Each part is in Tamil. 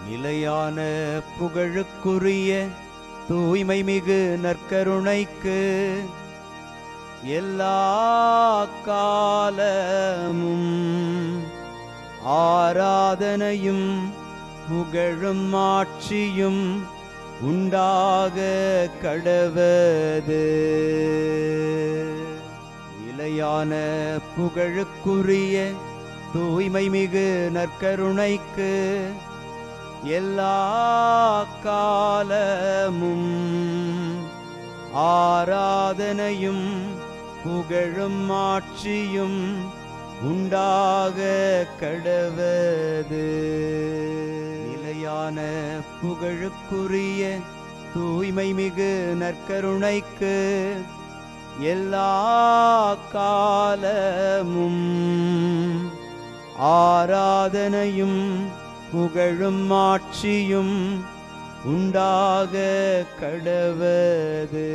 நிலையான புகழுக்குரிய தூய்மை மிகு நற்கருணைக்கு எல்லா காலமும் ஆராதனையும் புகழும் ஆட்சியும் உண்டாக கடவது. நிலையான புகழுக்குரிய தூய்மை மிகு நற்கருணைக்கு எல்லா காலமும் ஆராதனையும் புகழும் ஆட்சியும் உண்டாக கடவது. நிலையான புகழுக்குரிய தூய்மை மிகு நற்கருணைக்கு எல்லா காலமும் ஆராதனையும் புகழும் ஆட்சியும் உண்டாக கடவது.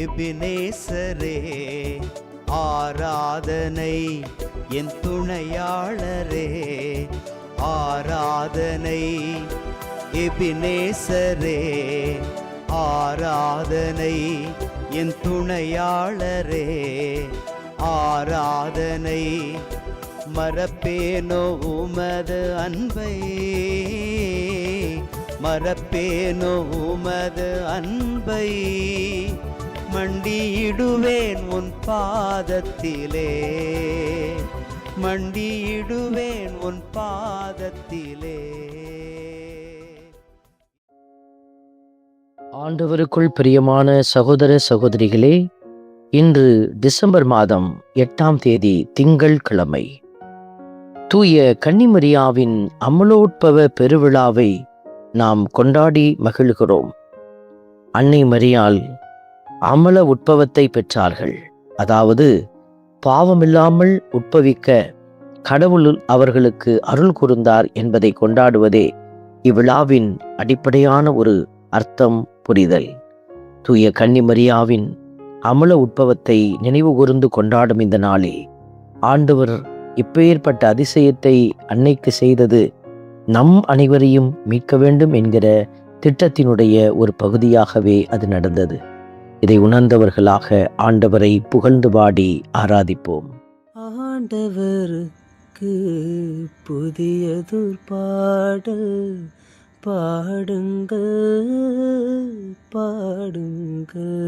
எபினேசரே ஆராதனை, என் துணையாளரே ஆராதனை. எபினேசரே ஆராதனை, என் துணையாளரே ஆராதனை. மறப்பேனோ உமது அன்பை, மறப்பேனோ உமது அன்பை. மண்டியிடுவேன் உன் பாதத்திலே, மண்டியிடுவேன் உன் பாதத்திலே. ஆண்டவருக்குள் பிரியமான சகோதர சகோதரிகளே, இன்று டிசம்பர் மாதம் 8ஆம் தேதி திங்கள் கிழமை. தூய கன்னிமரியாவின் அமலோற்பவ பெருவிழாவை நாம் கொண்டாடி மகிழ்கிறோம். அன்னை மரியாள் அமல உட்பவத்தை பெற்றார்கள். அதாவது பாவமில்லாமல் உட்பவிக்க கடவுள் அவர்களுக்கு அருள் கூர்ந்தார் என்பதை கொண்டாடுவதே இவ்விழாவின் அடிப்படையான ஒரு அர்த்தம், புரிதல். தூய கன்னிமரியாவின் அமல உட்பவத்தை நினைவு கூர்ந்து கொண்டாடும் இந்த நாளில் ஆண்டவர் இப்பேற்பட்ட அதிசயத்தை அன்னைக்கு செய்தது நம் அனைவரையும் மீட்க வேண்டும் என்கிற திட்டத்தினுடைய ஒரு பகுதியாகவே அது நடந்தது. இதை உணர்ந்தவர்களாக ஆண்டவரை புகழ்ந்து பாடி ஆராதிப்போம். ஆண்டவருக்கு புதியதொரு பாடல் பாடுங்கள், பாடுங்கள்.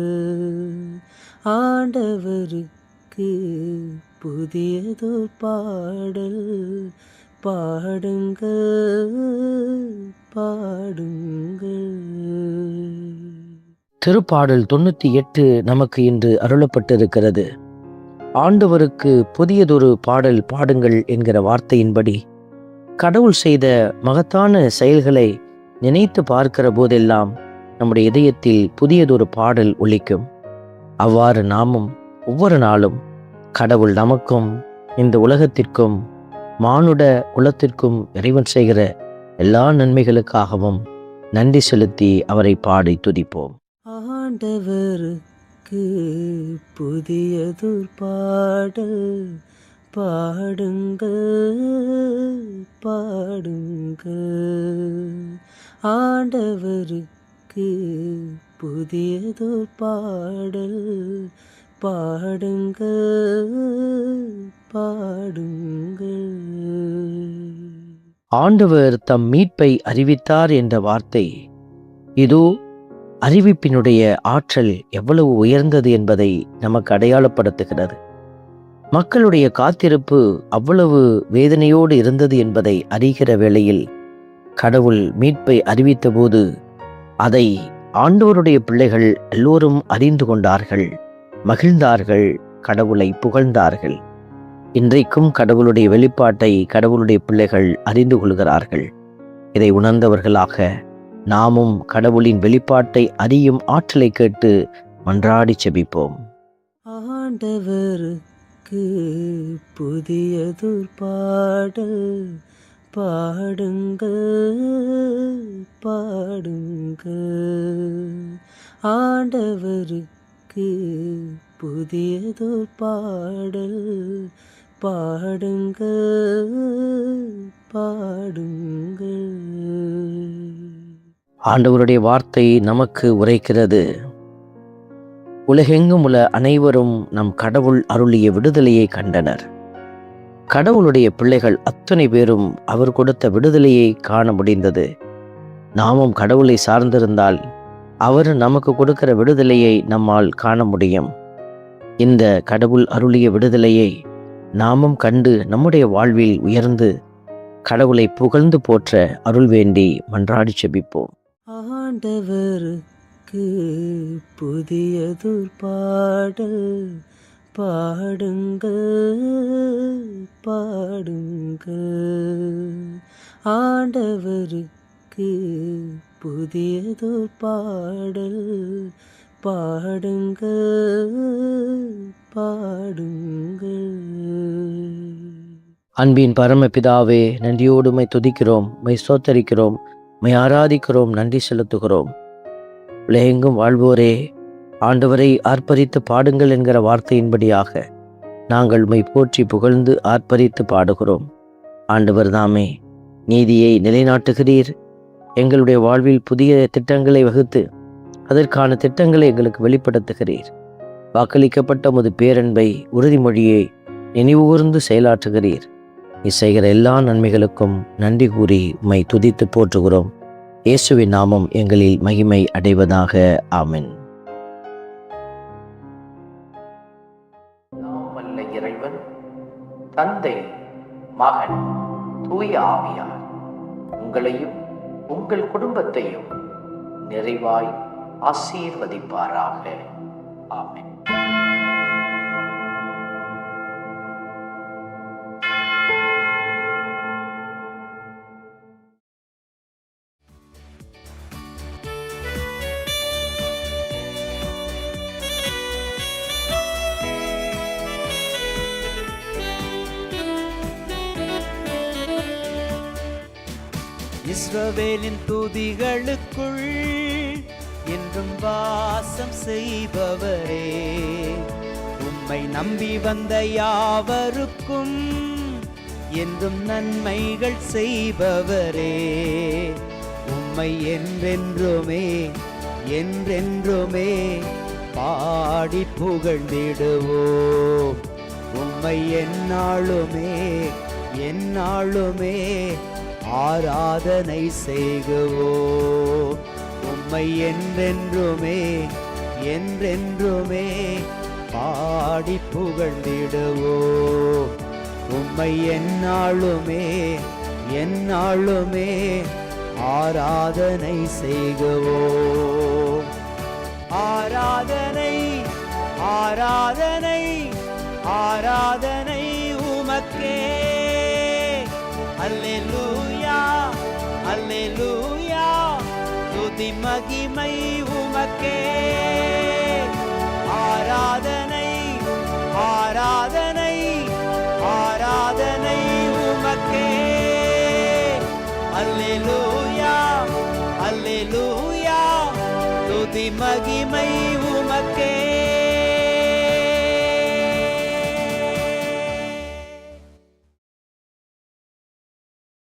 ஆண்டவருக்கு புதியதொரு பாடல் பாடுங்கள், பாடுங்கள். திருப்பாடல் 98 நமக்கு இன்று அருளப்பட்டிருக்கிறது. ஆண்டவருக்கு புதியதொரு பாடல் பாடுங்கள் என்கிற வார்த்தையின்படி கடவுள் செய்த மகத்தான செயல்களை நினைத்து பார்க்கிற போதெல்லாம் நம்முடைய இதயத்தில் புதியதொரு பாடல் ஒலிக்கும். அவ்வாறு நாமும் ஒவ்வொரு நாளும் கடவுள் நமக்கும் இந்த உலகத்திற்கும் மானுட குலத்திற்கும் இறைவன் செய்கிற எல்லா நன்மைகளுக்காகவும் நன்றி செலுத்தி அவரை பாடி துதிப்போம். ஆண்டவருக்கு புதியதொரு பாடல் பாடுங்கள், பாடுங்கள். ஆண்டவருக்கு புதியதொரு பாடல் பாடுங்கள், பாடுங்கள். ஆண்டவர் தம் மீட்பை அறிவித்தார் என்ற வார்த்தை, இதோ அறிவிப்பினுடைய ஆற்றல் எவ்வளவு உயர்ந்தது என்பதை நமக்கு அடையாளப்படுத்துகிறது. மக்களுடைய காத்திருப்பு அவ்வளவு வேதனையோடு இருந்தது என்பதை அறிகிற வேளையில் கடவுள் மீட்பை அறிவித்த போது அதை ஆண்டவருடைய பிள்ளைகள் எல்லோரும் அறிந்து கொண்டார்கள், மகிழ்ந்தார்கள், கடவுளை புகழ்ந்தார்கள். இன்றைக்கும் கடவுளுடைய வெளிப்பாட்டை கடவுளுடைய பிள்ளைகள் அறிந்து கொள்கிறார்கள். இதை உணர்ந்தவர்களாக நாமும் கடவுளின் வெளிப்பாட்டை அறியும் ஆற்றலை கேட்டு மன்றாடி செபிப்போம். ஆண்டவருக்கு புதியதொரு பாடல் பாடுங்கள், பாடுங்கள். ஆண்டவருக்கு புதியதோர் பாடல் பாடுங்கள், பாடுங்கள். ஆண்டவருடைய வார்த்தை நமக்கு உரைக்கிறது. உலகெங்கும் உள்ள அனைவரும் நம் கடவுள் அருளிய விடுதலையை கண்டனர். கடவுளுடைய பிள்ளைகள் அத்தனை பேரும் அவர் கொடுத்த விடுதலையை காண முடிந்தது. நாமும் கடவுளை சார்ந்திருந்தால் அவர் நமக்கு கொடுக்கிற விடுதலையை நம்மால் காண முடியும். இந்த கடவுள் அருளிய விடுதலையை நாமும் கண்டு நம்முடைய வாழ்வில் உயர்ந்து கடவுளை புகழ்ந்து போற்ற அருள் வேண்டி மன்றாடி செபிப்போம். ஆண்டவருக்கு புதியதோர் பாடல் பாடுங்கள், பாடுங்கள். ஆண்டவருக்கு புதியதோர் பாடல் பாடுங்கள், பாடுங்கள். அன்பின் பரமபிதாவே, நன்றியோடு உம்மை துதிக்கிறோம், உம்மை ஸ்தோத்தரிக்கிறோம், உம்மை ஆராதிக்கிறோம், நன்றி செலுத்துகிறோம். உலகெங்கும் வாழ்வோரே, ஆண்டவரை ஆர்ப்பரித்து பாடுங்கள் என்கிற வார்த்தையின்படியாக நாங்கள் உம்மை போற்றி புகழ்ந்து ஆர்ப்பரித்து பாடுகிறோம். ஆண்டவர் தாமே நீதியை நிலைநாட்டுகிறீர். எங்களுடைய வாழ்வில் புதிய திட்டங்களை வகுத்து அதற்கான திட்டங்களை எங்களுக்கு வெளிப்படுத்துகிறீர். வாக்களிக்கப்பட்ட உமது பேரன்பை, உறுதிமொழியை நினைவுகூர்ந்து செயலாற்றுகிறீர். நீ செய்கிற எல்லா நன்மைகளுக்கும் நன்றி கூறி உம்மை துதித்து போற்றுகிறோம். இயேசுவின் நாமம் எங்களில் மகிமை அடைவதாக. ஆமென். நாமல்ல இறைவன், தந்தை, மகன், தூய ஆவியார் உங்களையும் உங்கள் குடும்பத்தையும் நிறைவாய் ஆசீர்வதிப்பாராக. ஆமென். இஸ்ரவேலின் துதிகளுக்குள் என்றும் வாசம் செய்பவரே, உம்மை நம்பி வந்த யாவருக்கும் என்றும் நன்மைகள் செய்பவரே, உம்மை என்றென்றுமே என்றென்றுமே பாடி புகழ்ந்திடுவோம். உம்மை எந்நாளுமே எந்நாளுமே ஆராதனை செய்குவோம். உம்மை என்றென்றுமே என்றென்றுமே பாடி புகழ்ந்திடுவோம். உம்மை எந்நாளுமே எந்நாளுமே ஆராதனை செய்குவோம். ஆராதனை ஆராதனை ஆராதனை உமக்கே. அல்லேலூயா அல்லேலூயா, துதி மகிமை உமக்கே. ஆராதனை ஆராதனை ஆராதனை உமக்கே. அல்லேலூயா அல்லேலூயா, துதி மகிமை